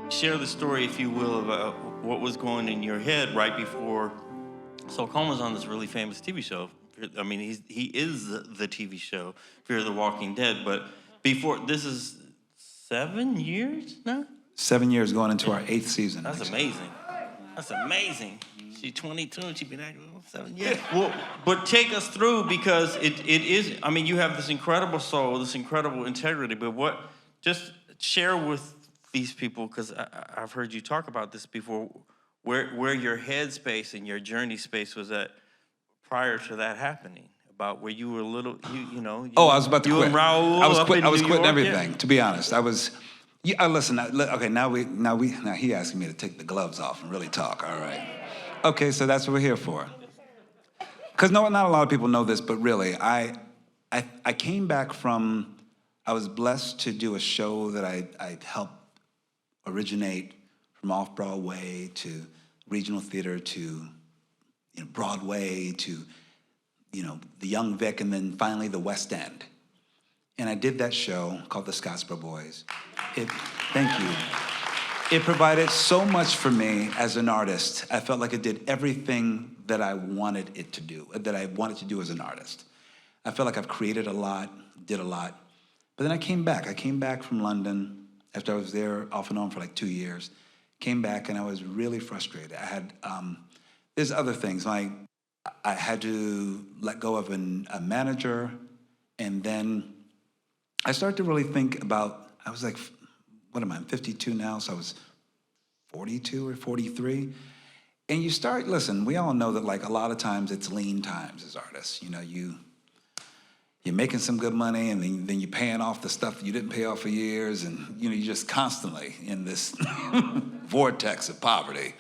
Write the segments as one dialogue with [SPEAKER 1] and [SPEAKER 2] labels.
[SPEAKER 1] share the story, if you will, about what was going in your head right before. So Colman's on this really famous TV show. I mean, he is the TV show, Fear the Walking Dead. But before, this is 7 years now?
[SPEAKER 2] 7 years going into our 8th season.
[SPEAKER 1] That's amazing. That's amazing. She's 22 and she's been acting 7 years. Well, but take us through, because it is, I mean, you have this incredible soul, this incredible integrity, but just share with these people, because I've heard you talk about this before, where your headspace and your journey space was at prior to that happening, about where you were a little, you know.
[SPEAKER 2] I was about to quit.
[SPEAKER 1] And Raul
[SPEAKER 2] I was
[SPEAKER 1] New
[SPEAKER 2] quitting
[SPEAKER 1] York,
[SPEAKER 2] everything,
[SPEAKER 1] yeah.
[SPEAKER 2] to be honest. I was, listen, okay, now he asking me to take the gloves off and really talk, all right. Okay, so that's what we're here for. Because not a lot of people know this, but really, I came back from, I was blessed to do a show that I helped originate, from off-Broadway to regional theater to Broadway to the Young Vic, and then finally the West End. And I did that show called The Scottsboro Boys. Thank you. It provided so much for me as an artist. I felt like it did everything that I wanted it to do, that I wanted to do as an artist. I felt like I've created a lot, did a lot. But then I came back. I came back from London after I was there off and on for like 2 years. Came back and I was really frustrated. I had, there's other things. Like I had to let go of a manager, and then I started to really think about, I was like, what am I, I'm 52 now, so I was 42 or 43. And you start, listen, we all know that like a lot of times it's lean times as artists. You're making some good money, and then you're paying off the stuff that you didn't pay off for years, and you're just constantly in this vortex of poverty.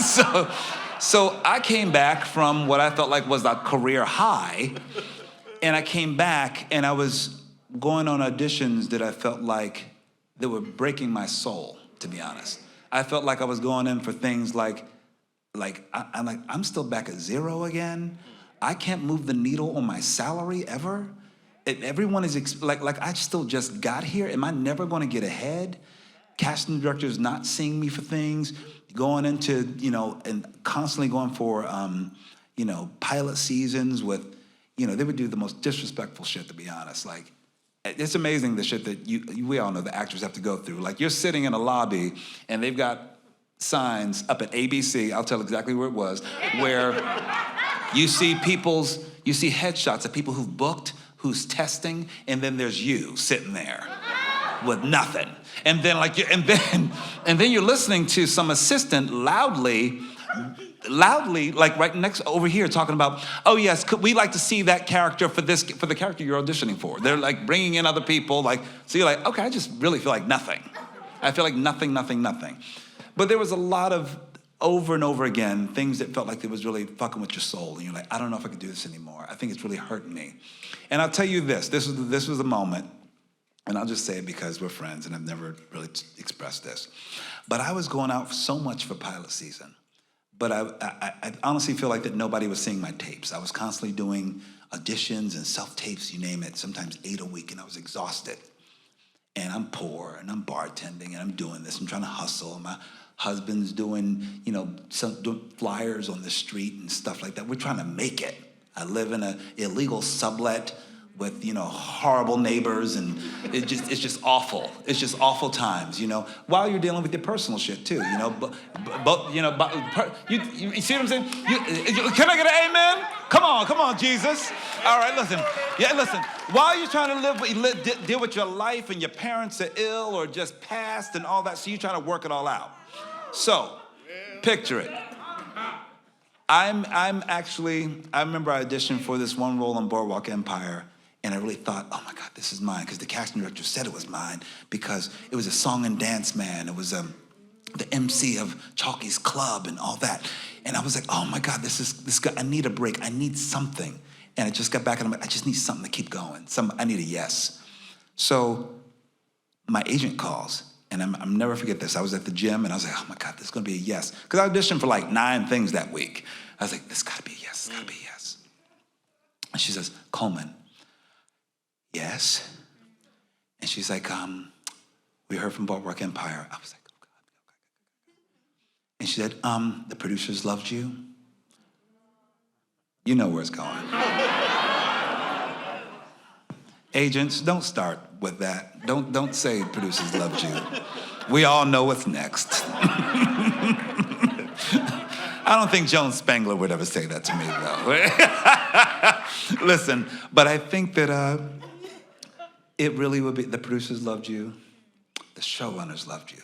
[SPEAKER 2] So I came back from what I felt like was a career high, and I came back and I was going on auditions that I felt like they were breaking my soul, to be honest. I felt like I was going in for things like I'm still back at zero again. I can't move the needle on my salary ever. Everyone is like I still just got here. Am I never going to get ahead? Casting directors not seeing me for things, going into and constantly going for pilot seasons with they would do the most disrespectful shit, to be honest. Like, it's amazing the shit that we all know the actors have to go through. Like, you're sitting in a lobby and they've got signs up at ABC. I'll tell exactly where it was, where you see headshots of people who've booked, who's testing, and then there's you sitting there with nothing. And then and then you're listening to some assistant loudly, like right next over here, talking about, oh yes, we like to see that character for the character you're auditioning for. They're like bringing in other people, so you're like, okay, I just really feel like nothing. I feel like nothing. But there was a lot of, over and over again, things that felt like it was really fucking with your soul. And you're like, I don't know if I can do this anymore. I think it's really hurting me. And I'll tell you this was a moment, and I'll just say it because we're friends and I've never really expressed this. But I was going out so much for pilot season. But I honestly feel like that nobody was seeing my tapes. I was constantly doing auditions and self-tapes, you name it, sometimes 8 a week, and I was exhausted. And I'm poor, and I'm bartending, and I'm doing this. I'm trying to hustle. My husband's doing, doing flyers on the street and stuff like that. We're trying to make it. I live in an illegal sublet with, horrible neighbors, and it's just awful. It's just awful times, while you're dealing with your personal shit too, but you see what I'm saying? Can I get an amen? Come on, Jesus. All right, listen. While you're trying to deal with your life, and your parents are ill or just passed and all that, so you're trying to work it all out. So, picture it. I remember I auditioned for this one role on Boardwalk Empire, and I really thought, oh my God, this is mine, because the casting director said it was mine, because it was a song and dance man. It was the MC of Chalky's Club and all that. And I was like, oh my God, this guy, I need a break. I need something. And I just got back and I'm like, I just need something to keep going. I need a yes. So my agent calls, and I'm never forget this. I was at the gym and I was like, oh my God, this is gonna be a yes. Because I auditioned for like 9 things that week. I was like, this gotta be a yes, it's gotta be a yes. And she says, Colman, yes? And she's like, we heard from Boardwalk Empire. I was like, said, the producers loved you. You know where it's going. Agents, don't start with that. Don't say producers loved you. We all know what's next. I don't think Joan Spangler would ever say that to me, though. Listen, but I think that it really would be, the producers loved you, the showrunners loved you,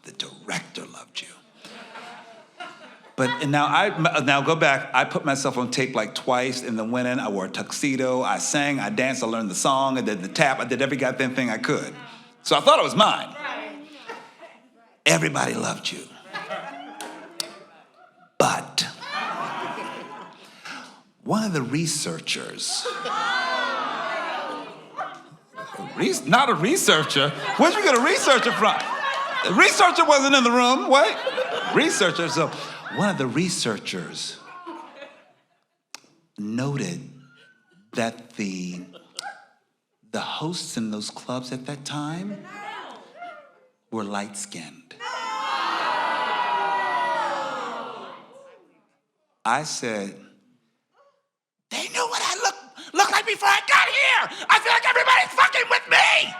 [SPEAKER 2] the director loved you. But and now go back, I put myself on tape like twice in the went in, I wore a tuxedo, I sang, I danced, I learned the song, I did the tap, I did every goddamn thing I could. So I thought it was mine. Everybody loved you. But one of the researchers, not a researcher, where'd you get a researcher from? The researcher wasn't in the room, wait. Researcher, so one of the researchers noted that the hosts in those clubs at that time were light-skinned. I said, they knew what I looked like before I got here. I feel like everybody's fucking with me.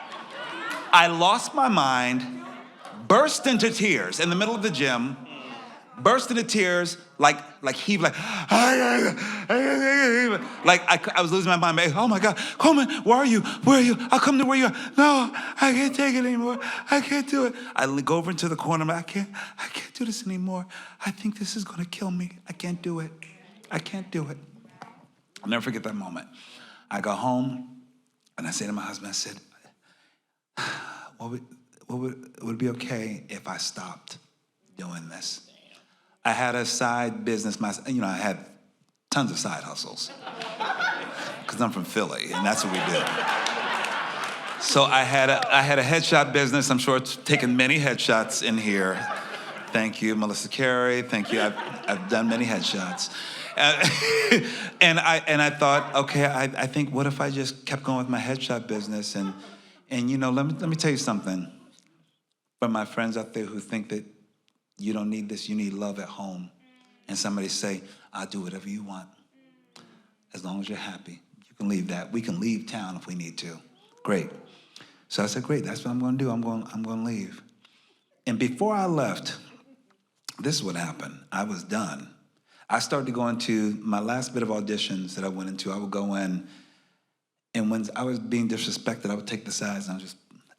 [SPEAKER 2] I lost my mind, burst into tears in the middle of the gym, burst into tears, like heaved, like I was losing my mind. Oh my God, Colman, where are you? Where are you? I'll come to where you are. No, I can't take it anymore. I can't do it. I go over into the corner. I can't do this anymore. I think this is gonna kill me. I can't do it. I can't do it. I'll never forget that moment. I got home and I said to my husband, I said, would it be okay if I stopped doing this? I had a side business, I had tons of side hustles because I'm from Philly and that's what we do. So I had a headshot business. I'm sure it's taken many headshots in here. Thank you, Melissa Carey. Thank you. I've done many headshots. And I thought, okay, I think, what if I just kept going with my headshot business? And let me tell you something. For my friends out there who think that you don't need this, you need love at home. And somebody say, I'll do whatever you want. As long as you're happy. You can leave that. We can leave town if we need to. Great. So I said, great, that's what I'm gonna do. I'm gonna leave. And before I left, this is what happened. I was done. I started to go into my last bit of auditions that I went into. I would go in, and when I was being disrespected, I would take the sides and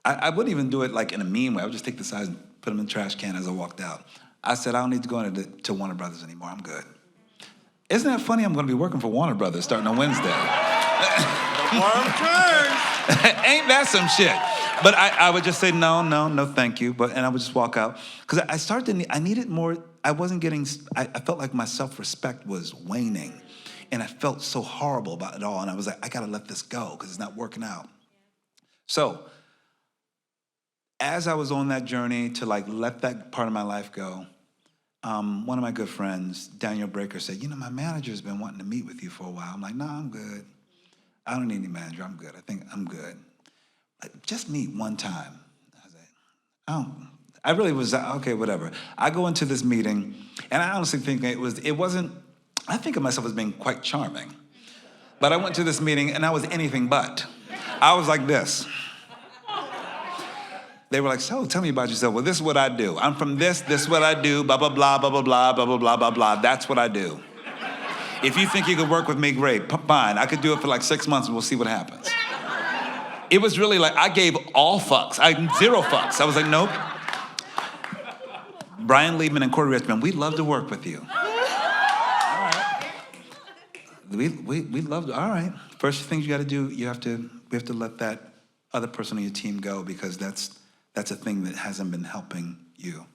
[SPEAKER 2] I wouldn't even do it like in a mean way. I would just take the sides and put them in the trash can as I walked out. I said, I don't need to go into Warner Brothers anymore. I'm good. Isn't that funny? I'm going to be working for Warner Brothers starting on Wednesday. Ain't that some shit? But I would just say, no, thank you. And I would just walk out. Because I needed more. I felt like my self-respect was waning. And I felt so horrible about it all. And I was like, I got to let this go because it's not working out. So as I was on that journey to let that part of my life go, one of my good friends, Daniel Breaker, said, my manager's been wanting to meet with you for a while. I'm like, no, I'm good. I don't need any manager. I'm good. I think I'm good. Just meet one time. I was like, I really was, okay, whatever. I go into this meeting, and I honestly think it wasn't, I think of myself as being quite charming. But I went to this meeting, and I was anything but. I was like this. They were like, so tell me about yourself. Well, this is what I do. I'm from this is what I do, blah, blah, blah, blah, blah, blah, blah, blah, blah, blah, blah. That's what I do. If you think you could work with me, great, fine. I could do it for 6 months and we'll see what happens. It was really I gave all fucks. Zero fucks. I was like, nope. Brian Liebman and Corey Richmond, we'd love to work with you. All right. We'd love to, all right. First thing you gotta do, we have to let that other person on your team go because that's a thing that hasn't been helping you.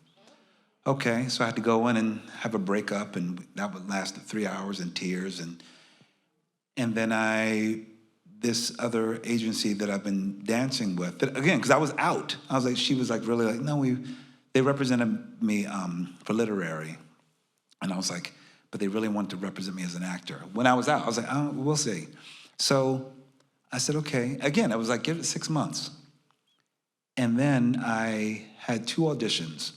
[SPEAKER 2] Okay, so I had to go in and have a breakup, and that would last 3 hours in tears, and then this other agency that I've been dancing with, again, because I was out. I was like, she was really no, they represented me for literary, and I was like, but they really wanted to represent me as an actor. When I was out, I was like, oh, we'll see. So I said, okay. Again, I was like, give it 6 months. And then I had 2 auditions.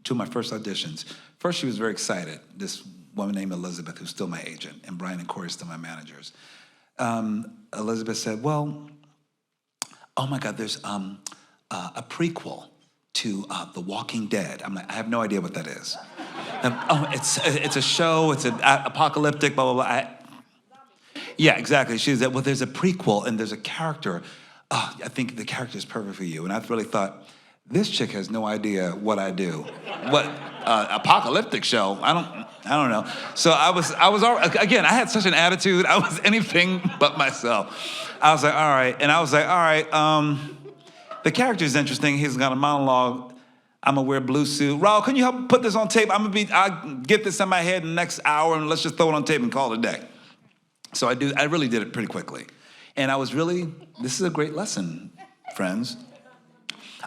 [SPEAKER 2] two of my first auditions. First, she was very excited. This woman named Elizabeth, who's still my agent, and Brian and Corey are still my managers. Elizabeth said, well, oh my God, there's a prequel to The Walking Dead. I'm like, I have no idea what that is. Oh, it's a show, it's an apocalyptic, blah, blah, blah. Yeah, exactly. She said, well, there's a prequel and there's a character. Oh, I think the character is perfect for you. And I really thought, this chick has no idea what I do. What, apocalyptic show? I don't know. So I was again, I had such an attitude. I was anything but myself. I was like, all right. And I was like, all right, the character's interesting. He's got a monologue. I'm gonna wear a blue suit. Raul, can you help put this on tape? I'll get this in my head in the next hour and let's just throw it on tape and call it a day. So I really did it pretty quickly. And this is a great lesson, friends.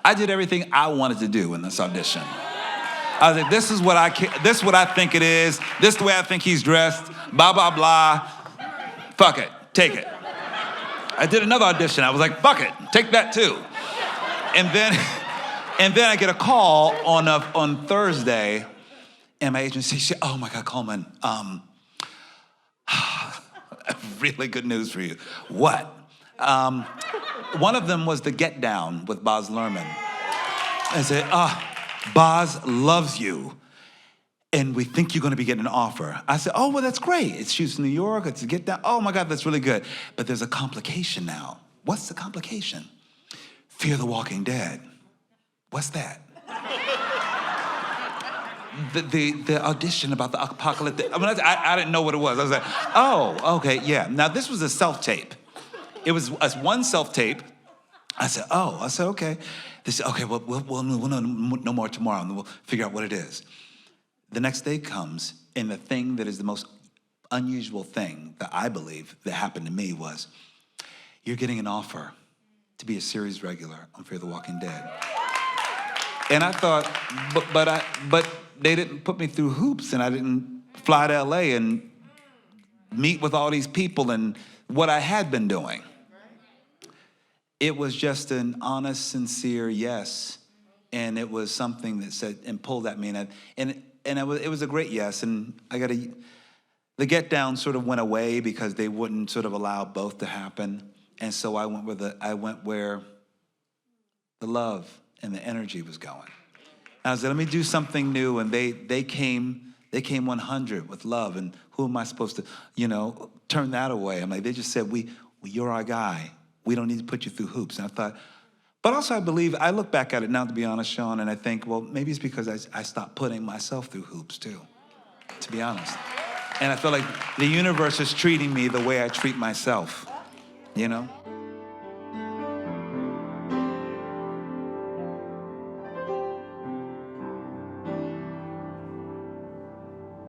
[SPEAKER 2] I did everything I wanted to do in this audition. I was like, this is what I think it is. This is the way I think he's dressed, blah, blah, blah. Fuck it, take it. I did another audition. I was like, fuck it, take that too. And then I get a call on Thursday, and my agent says, oh my God, Colman, really good news for you. What? One of them was the Get Down with Baz Luhrmann. I said, Baz loves you, and we think you're gonna be getting an offer. I said, oh, well, that's great. It shoots in New York, it's a Get Down. Oh my God, that's really good. But there's a complication now. What's the complication? Fear the Walking Dead. What's that? The audition about the apocalyptic. I didn't know what it was. I was like, oh, okay, yeah. Now this was a self-tape. It was one self-tape. I said, okay. They said, okay, well, we'll know no more tomorrow, and we'll figure out what it is. The next day comes, and the thing that is the most unusual thing that I believe that happened to me was, you're getting an offer to be a series regular on Fear the Walking Dead. And I thought, but they didn't put me through hoops, and I didn't fly to LA and meet with all these people and what I had been doing. It was just an honest, sincere yes, and it was something that said and pulled at me, and it was a great yes. And the Get Down sort of went away because they wouldn't sort of allow both to happen, and so I went where the love and the energy was going. I said, let me do something new, and they came 100 with love, and who am I supposed to, turn that away? I'm like, they just said, you're our guy. We don't need to put you through hoops. And I thought, but also I look back at it now, to be honest, Sean, and I think, well, maybe it's because I stopped putting myself through hoops too, to be honest. And I feel like the universe is treating me the way I treat myself,